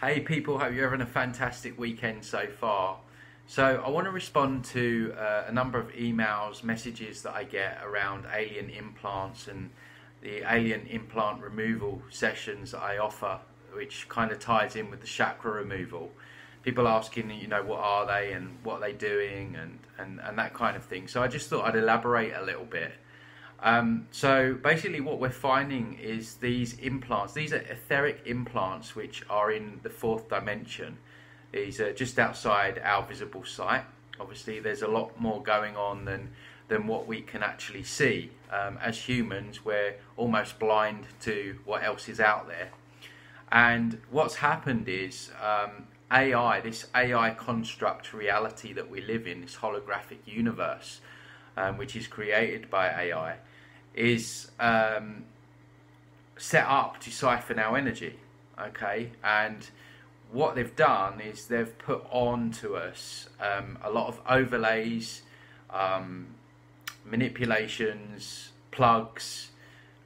Hey people, hope you're having a fantastic weekend so far. So I want to respond to a number of emails, messages that I get around alien implants and the alien implant removal sessions that I offer, which kind of ties in with the chakra removal. People asking, what are they and what are they doing and that kind of thing. So I just thought I'd elaborate a little bit. So basically what we're finding is these implants, these are etheric implants which are in the fourth dimension. These are just outside our visible sight. Obviously there's a lot more going on than what we can actually see. As humans, we're almost blind to what else is out there. And what's happened is AI, this AI construct reality that we live in, this holographic universe, which is created by AI, is set up to siphon our energy, okay? And what they've done is they've put on to us a lot of overlays, manipulations, plugs,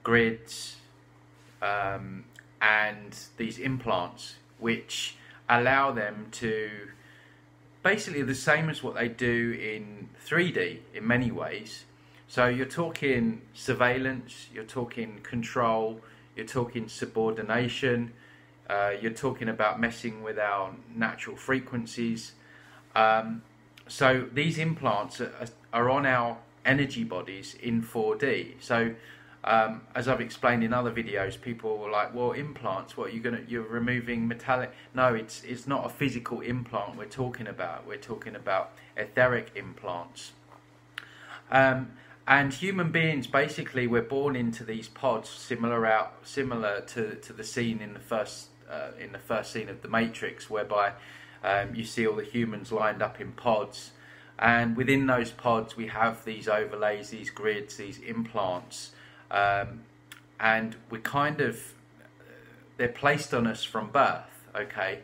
grids, and these implants, which allow them to basically the same as what they do in 3D in many ways. So you're talking surveillance, you're talking control, you're talking subordination, you're talking about messing with our natural frequencies. So these implants are on our energy bodies in 4D. So as I've explained in other videos, people were like, well, implants, what you're removing metallic? No, it's not a physical implant we're talking about. We're talking about etheric implants. And human beings, basically, we're born into these pods, similar to the scene in the first scene of The Matrix, whereby you see all the humans lined up in pods, and within those pods we have these overlays, these grids, these implants. And they're placed on us from birth, okay?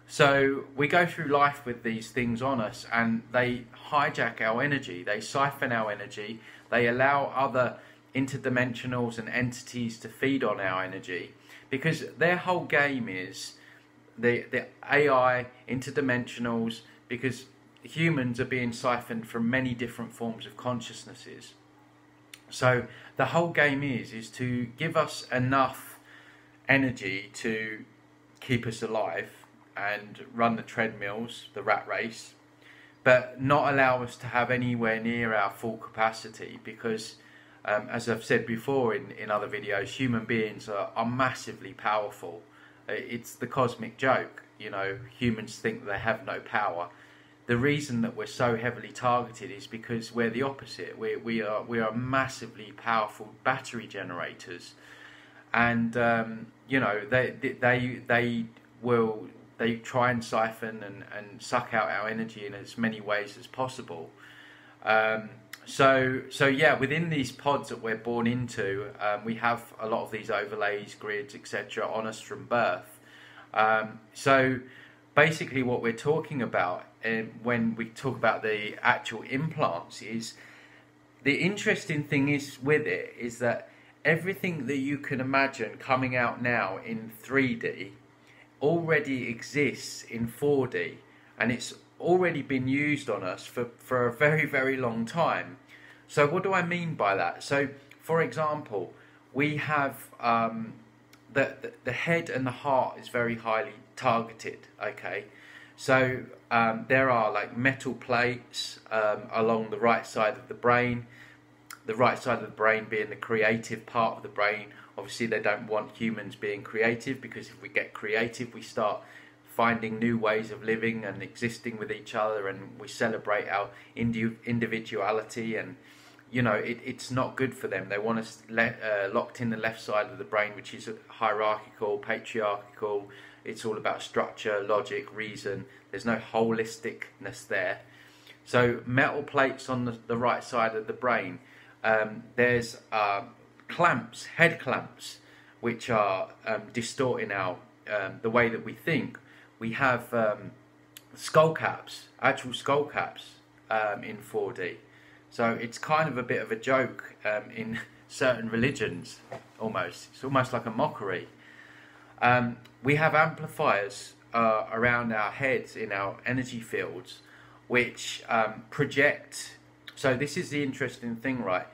So we go through life with these things on us and they hijack our energy, they siphon our energy, they allow other interdimensionals and entities to feed on our energy, because their whole game is the AI, interdimensionals, because humans are being siphoned from many different forms of consciousnesses. So the whole game is to give us enough energy to keep us alive and run the treadmills, the rat race, but not allow us to have anywhere near our full capacity, because as I've said before in other videos, human beings are massively powerful. It's the cosmic joke, humans think they have no power. The reason that we're so heavily targeted is because we're the opposite. We are massively powerful battery generators, and they try and siphon and suck out our energy in as many ways as possible. So yeah, within these pods that we're born into, we have a lot of these overlays, grids, etc. on us from birth. So basically what we're talking about when we talk about the actual implants is, the interesting thing is with it is that everything that you can imagine coming out now in 3D already exists in 4D, and it's already been used on us for a very, very long time. So what do I mean by that? So for example, we have the head and the heart is very highly targeted, okay? So there are like metal plates along the right side of the brain being the creative part of the brain. Obviously they don't want humans being creative, because if we get creative we start finding new ways of living and existing with each other, and we celebrate our individuality, and it's not good for them. They want us locked in the left side of the brain, which is hierarchical, patriarchal. It's all about structure, logic, reason. There's no holisticness there. So metal plates on the right side of the brain. There's clamps, head clamps, which are distorting the way that we think. We have skull caps, actual skull caps in 4D. So it's kind of a bit of a joke in certain religions, almost. It's almost like a mockery. We have amplifiers around our heads in our energy fields, which project. So this is the interesting thing, right?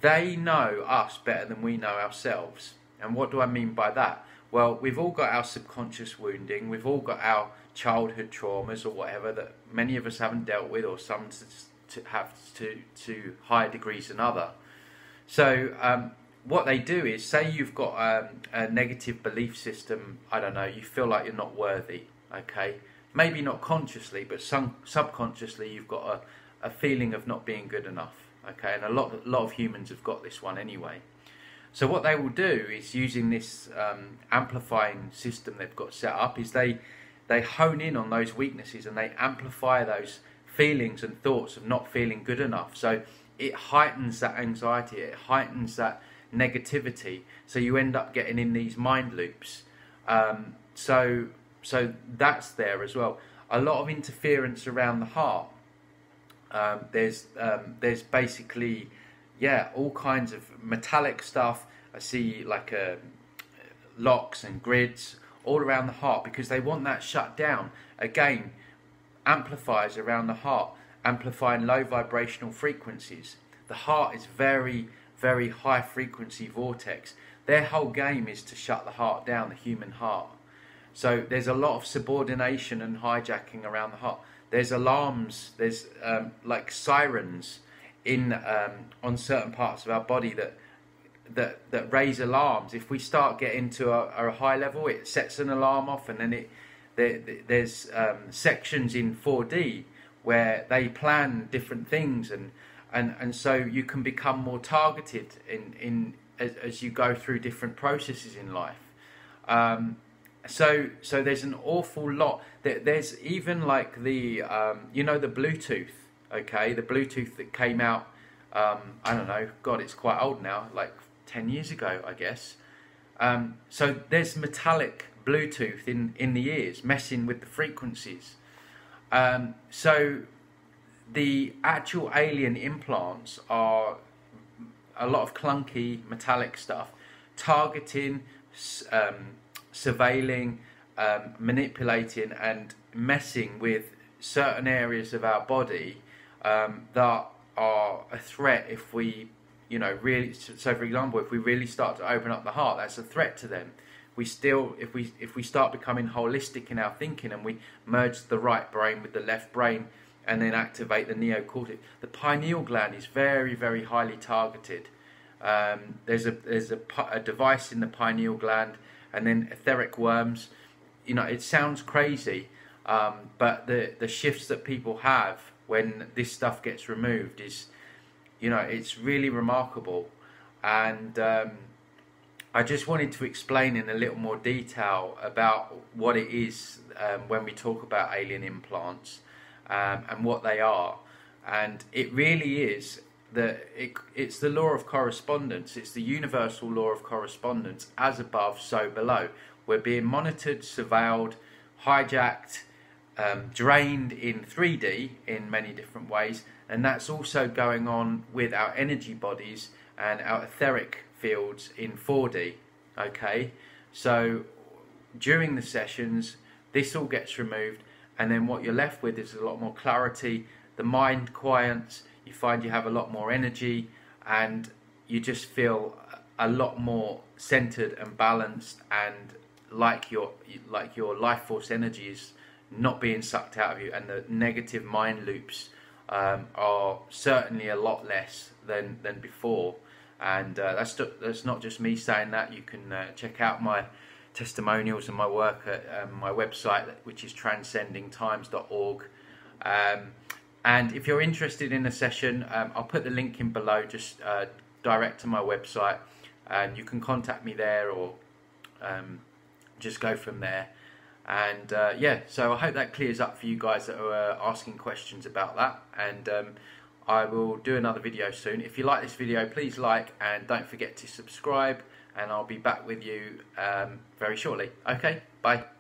They know us better than we know ourselves. And what do I mean by that? Well, we've all got our subconscious wounding. We've all got our childhood traumas or whatever that many of us haven't dealt with, or some have to higher degrees than other. So what they do is, say you've got a negative belief system. I don't know. You feel like you're not worthy. Okay, maybe not consciously, but subconsciously you've got a feeling of not being good enough. Okay, and a lot of humans have got this one anyway. So what they will do is, using this amplifying system they've got set up, is they hone in on those weaknesses and they amplify those feelings and thoughts of not feeling good enough. So it heightens that anxiety, it heightens that negativity. So you end up getting in these mind loops. So that's there as well. A lot of interference around the heart. There's basically, yeah, all kinds of metallic stuff. I see like locks and grids all around the heart, because they want that shut down. Again, amplifiers around the heart, amplifying low vibrational frequencies. The heart is very, very high frequency vortex. Their whole game is to shut the heart down, the human heart. So there's a lot of subordination and hijacking around the heart. There's alarms, there's like sirens in on certain parts of our body that raise alarms. If we start getting to a high level, it sets an alarm off, and then there's sections in 4D where they plan different things, and so you can become more targeted as you go through different processes in life. So there's an awful lot. There's even like the the Bluetooth. Okay, the Bluetooth that came out. I don't know. God, it's quite old now. Like 10 years ago, I guess. So there's metallic Bluetooth in the ears, messing with the frequencies. So the actual alien implants are a lot of clunky metallic stuff, targeting, surveilling, manipulating and messing with certain areas of our body that are a threat if we, really. So for example, if we really start to open up the heart, that's a threat to them. If we start becoming holistic in our thinking and we merge the right brain with the left brain and then activate the neocortex, the pineal gland is very, very highly targeted. There's a device in the pineal gland, and then etheric worms. It sounds crazy, but the shifts that people have when this stuff gets removed is, it's really remarkable. And I just wanted to explain in a little more detail about what it is when we talk about alien implants and what they are. And it really is it's the law of correspondence. It's the universal law of correspondence, as above, so below. We're being monitored, surveilled, hijacked, drained in 3D in many different ways, and that's also going on with our energy bodies and our etheric fields in 4D. Okay, so during the sessions this all gets removed, and then what you're left with is a lot more clarity. The mind quiets, you find you have a lot more energy, and you just feel a lot more centered and balanced, and like your life force energy is not being sucked out of you, and the negative mind loops are certainly a lot less than before. And that's not just me saying that. You can check out my testimonials and my work at my website, which is transcendingtimes.org. And if you're interested in a session, I'll put the link in below. Just direct to my website, and you can contact me there, or just go from there. And yeah, so I hope that clears up for you guys that are asking questions about that. And I will do another video soon. If you like this video, please like, and don't forget to subscribe, and I'll be back with you very shortly. Okay, bye.